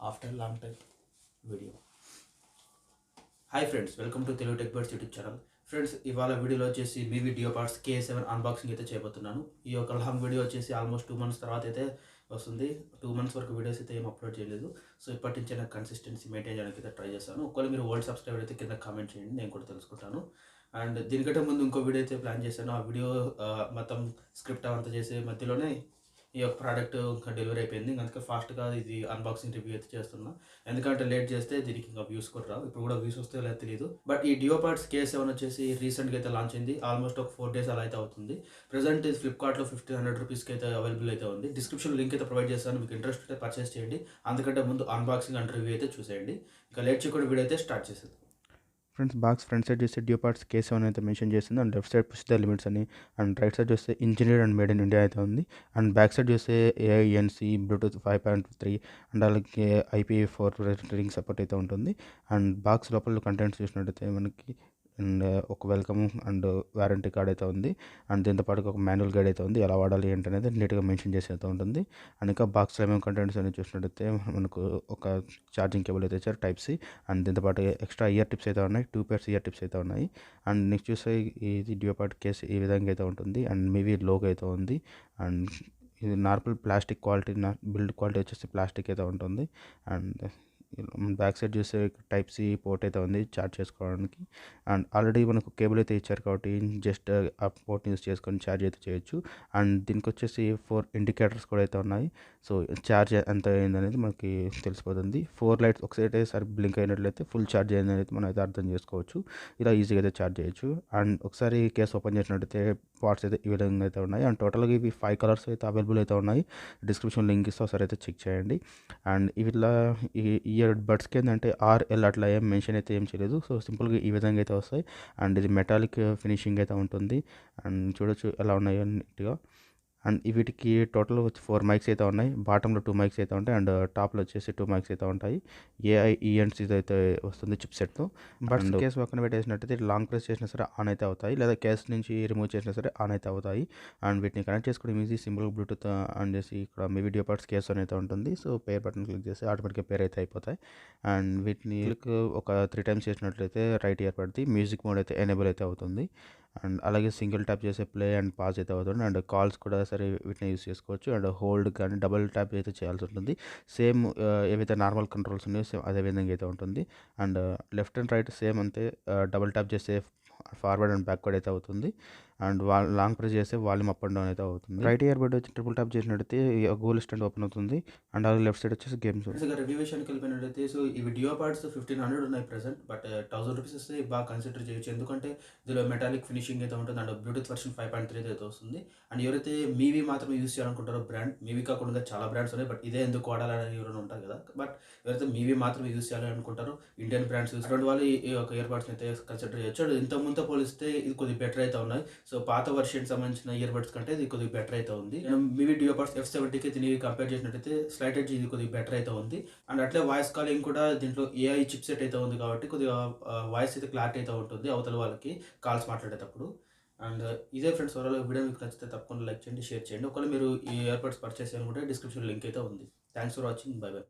after a long time video. Hi friends, welcome to Telugu tech birds YouTube channel. Friends, ఇవాళ వీడియోలో వచ్చేసి మివి duopods K7 unboxing అయితే చేయబోతున్నాను. ఈ యొక్క లాంగ్ వీడియో వచ్చేసి ఆల్మోస్ట్ 2 months తర్వాత అయితే వస్తుంది. 2 months వరకు వీడియోస్ అయితే ఏం అప్లోడ్ చేయలేదు. సో ఇప్పటి నుంచే నాకు కన్సిస్టెన్సీ మెయింటైన్ చేయడానికి అయితే ట్రై చేస్తాను. ఒకవేళ మీరు ఓల్డ్ సబ్స్క్రైబర్ అయితే కింద కామెంట్ చేయండి, నేను కూడా తెలుసుకుంటాను. అండ్ దీనికంటే ముందు ఇంకో వీడియో అయితే ప్లాన్ చేశాను. ఆ వీడియో మొత్తం స్క్రిప్ట్ అవంతా చేసే మధ్యలోనే ఈ యొక్క ప్రోడక్ట్ ఇంకా డెలివరీ అయిపోయింది. అందుకే ఫాస్ట్గా ఇది అన్బాక్సింగ్ రివ్యూ అయితే చేస్తున్నా. ఎందుకంటే లేట్ చేస్తే దీనికి ఇంకా వ్యూస్ కూడా రావు. ఇప్పుడు కూడా వ్యూస్ వస్తే లేదా తెలియదు. బట్ ఈ duopods K7 వచ్చేసి రీసెంట్గా అయితే లాంచ్ అయింది. ఆల్మోస్ట్ ఒక 4 days అలా అయితే అవుతుంది. ప్రజెంట్ ఇది ఫ్లిప్కార్ట్లో 1500 రూపీస్కి అయితే అవైలబుల్ అయితే ఉంది. డిస్క్రిప్షన్ లింక్ అయితే ప్రొవైడ్ చేస్తాను. మీకు ఇంట్రెస్ట్ అయితే పర్చేస్ చేయండి. అందుకంటే ముందు అన్బాక్సింగ్ అండ్ రివ్యూ అయితే చూసేయండి. ఇంకా లేట్ చేయకుండా వీడియో అయితే స్టార్ట్ చేసేది. ఫ్రెండ్స్, బాక్స్ ఫ్రంట్ సైడ్ చూస్తే duopods K7 అయితే మెన్షన్ చేస్తుంది. And left side push the limits అని, అండ్ రైట్ సైడ్ చూస్తే engineer and made in India అయితే ఉంది. అండ్ బ్యాక్ సైడ్ చూస్తే AINC బ్లూటూత్ 5.3 అండ్ అలాగే IP4 రింగ్ సపోర్ట్ అయితే ఉంటుంది. అండ్ బాక్స్ లోపల కంటెంట్స్ చూసినట్టయితే మనకి అండ్ ఒక వెల్కమ్ అండ్ వారంటీ కార్డ్ అయితే ఉంది. అండ్ దీంతో పాటు ఒక మాన్యువల్ గైడ్ అయితే ఉంది, ఎలా వాడాలి ఏంటనేది నీట్గా మెన్షన్ చేసి అయితే ఉంటుంది. అండ్ ఇంకా బాక్స్లో ఏమేమి కంటెంట్స్ అని చూసినట్టయితే మనకు ఒక ఛార్జింగ్ కేబుల్ అయితే ఇచ్చారు టైప్ సి. అండ్ దీంతో పాటు ఎక్స్ట్రా ఇయర్ టిప్స్ అయితే ఉన్నాయి, 2 pairs ఇయర్ టిప్స్ అయితే ఉన్నాయి. అండ్ నెక్స్ట్ చూస్తే ఇది duopods కేస్ ఈ విధంగా అయితే ఉంటుంది. అండ్ మివి లోగో అయితే ఉంది. అండ్ ఇది normal plastic quality, build quality వచ్చేసి ప్లాస్టిక్ అయితే ఉంటుంది. అండ్ బ్యాక్ సైడ్ చూస్తే టైప్ సి పోర్ట్ అయితే ఉంది చార్జ్ చేసుకోవడానికి. అండ్ ఆల్రెడీ మనకు కేబుల్ అయితే ఇచ్చారు కాబట్టి జస్ట్ ఆ పోర్ట్ని యూస్ చేసుకొని ఛార్జ్ అయితే చేయొచ్చు. అండ్ దీనికి వచ్చేసి 4 ఇండికేటర్స్ కూడా అయితే ఉన్నాయి. సో ఛార్జ్ ఎంత అయిందనేది మనకి తెలిసిపోతుంది. 4 లైట్స్ ఒకసారి బ్లింక్ అయినట్లయితే ఫుల్ ఛార్జ్ అయిందనేది మనం అయితే అర్థం చేసుకోవచ్చు. ఇలా ఈజీగా అయితే ఛార్జ్ చేయొచ్చు. అండ్ ఒకసారి కేస్ ఓపెన్ చేసినట్టయితే పార్ట్స్ అయితే ఈ విధంగా అయితే ఉన్నాయి. అండ్ టోటల్గా ఇవి 5 కలర్స్ అయితే అవైలబుల్ అయితే ఉన్నాయి. డిస్క్రిప్షన్ లింక్ ఇస్తే ఒకసారి అయితే చెక్ చేయండి. అండ్ ఇవిలా ఈ ఇయర్ బడ్స్కి ఏంటంటే RL అట్లా ఏం మెన్షన్ అయితే ఏం చేయలేదు. సో సింపుల్గా ఈ విధంగా అయితే వస్తాయి. అండ్ ఇది మెటాలిక్ ఫినిషింగ్ అయితే ఉంటుంది. అండ్ చూడొచ్చు ఎలా ఉన్నాయో నీట్గా. అండ్ వీటికి టోటల్ వచ్చి 4 మైక్స్ అయితే ఉన్నాయి. బాటంలో 2 మైక్స్ అయితే ఉంటాయి. అండ్ టాప్లో వచ్చేసి 2 మైక్స్ అయితే ఉంటాయి. AIENC అయితే వస్తుంది చిప్ సెట్తో. బడ్స్ కేసు పక్కన పెట్టేసినట్టయితే లాంగ్ ప్రెస్ చేసినా సరే ఆన్ అయితే అవుతాయి, లేదా కేస్ నుంచి రిమూవ్ చేసినా సరే ఆన్ అయితే అవుతాయి. అండ్ వీటిని కనెక్ట్ చేసుకోవడం ఈజీ, సింపుల్ బ్లూటూత్ ఆన్ చేసి ఇక్కడ మివి duopods K7 అయితే ఉంటుంది. సో పేర్ బటన్ క్లిక్ చేసి ఆటోమేటిక్గా పేర్ అయితే అయిపోతాయి. అండ్ వీటిని ఒక 3 times చేసినట్లయితే రైట్ ఇయర్ పడుతుంది. మ్యూజిక్ మోడ్ అయితే ఎనేబుల్ అయితే అవుతుంది. అండ్ అలాగే సింగిల్ ట్యాప్ చేసే ప్లే అండ్ పాజ్ అయితే అవుతుంది. అండ్ కాల్స్ కూడా సరే వీటిని యూస్ చేసుకోవచ్చు. అండ్ హోల్డ్ కానీ డబుల్ ట్యాప్ అయితే చేయాల్సి ఉంటుంది. సేమ్ ఏవైతే నార్మల్ కంట్రోల్స్ ఉన్నాయో సేమ్ అదే విధంగా అయితే ఉంటుంది. And left and right same అంతే, డబుల్ ట్యాప్ చేస్తే ఫార్వర్డ్ అండ్ బ్యాక్వర్డ్ అయితే అవుతుంది. అండ్ లాంగ్ ప్రెస్ చేస్తే వాల్యూమ్ అప్ అండ్ డౌన్ అయితే అవుతుంది. రైట్ ఇయర్ బడ్ వచ్చి ట్రిపుల్ ట్యాప్ చేసినట్టయితే గూగుల్ స్టాండ్ ఓపెన్ అవుతుంది. అండ్ అలాగే లెఫ్ట్ సైడ్ వచ్చేసి గేమ్స్. రివ్యూ విషయానికి వెళ్ళిపోయినట్టయితే సో ఇవి duopods 1500 ఉన్నాయి ప్రెసెంట్. బట్ 1000 రూపీస్ వస్తే బాగా కన్సిడర్ చేయొచ్చు. ఎందుకంటే ఇందులో మెటాలిక్ ఫినిషింగ్ అయితే ఉంటుంది. అండ్ బ్లూటూత్ వర్షన్ 5.3 అయితే వస్తుంది. అండ్ ఎవరైతే మీవి మాత్రమే యూస్ చేయాలనుకుంటారో బ్రాండ్, మీవి కాకుండా చాలా బ్రాండ్స్ ఉన్నాయి, బట్ ఇదే ఎందుకు వాడాలని ఎవరైనా ఉంటారు కదా. బట్ ఎవరైతే మీవి మాత్రమే యూస్ చేయాలనుకుంటారో ఇండియన్ బ్రాండ్స్ యూస్ చేయడం వాళ్ళు ఈ యొక్క ఇయర్ బడ్స్ని అయితే కన్సిడర్ చేయొచ్చు. అండ్ ఇంత ముందు పోలిస్తే ఇది కొద్దిగా బెటర్ అయితే ఉన్నాయి. సో పాత వర్షన్ సంబంధించిన ఇయర్ బడ్స్ కంటే ఇది కొద్దిగా బెటర్ అయితే ఉంది. మివి duopods F70కి దీనికి కంపేర్ చేసినట్టయితే స్లైట్ ఎడ్జ్ ఇది కొద్దిగా బెటర్ అయితే ఉంది. అండ్ అట్లే వాయిస్ కాలింగ్ కూడా దీంట్లో AI చిప్ సెట్ అయితే ఉంది కాబట్టి కొద్దిగా వాయిస్ అయితే క్లారిటీ అయితే ఉంటుంది అవతల వాళ్ళకి కాల్స్ మాట్లాడేటప్పుడు. అండ్ ఇదే ఫ్రెండ్స్, ఓవరాల్ వీడియో మీకు నచ్చితే తప్పకుండా లైక్ చేయండి, షేర్ చేయండి. ఒకవేళ మీరు ఈ ఇయర్ బడ్స్ పర్చేస్ చేయాలనుకుంటే డిస్క్రిప్షన్ లింక్ అయితే ఉంది. Thanks for watching. By by.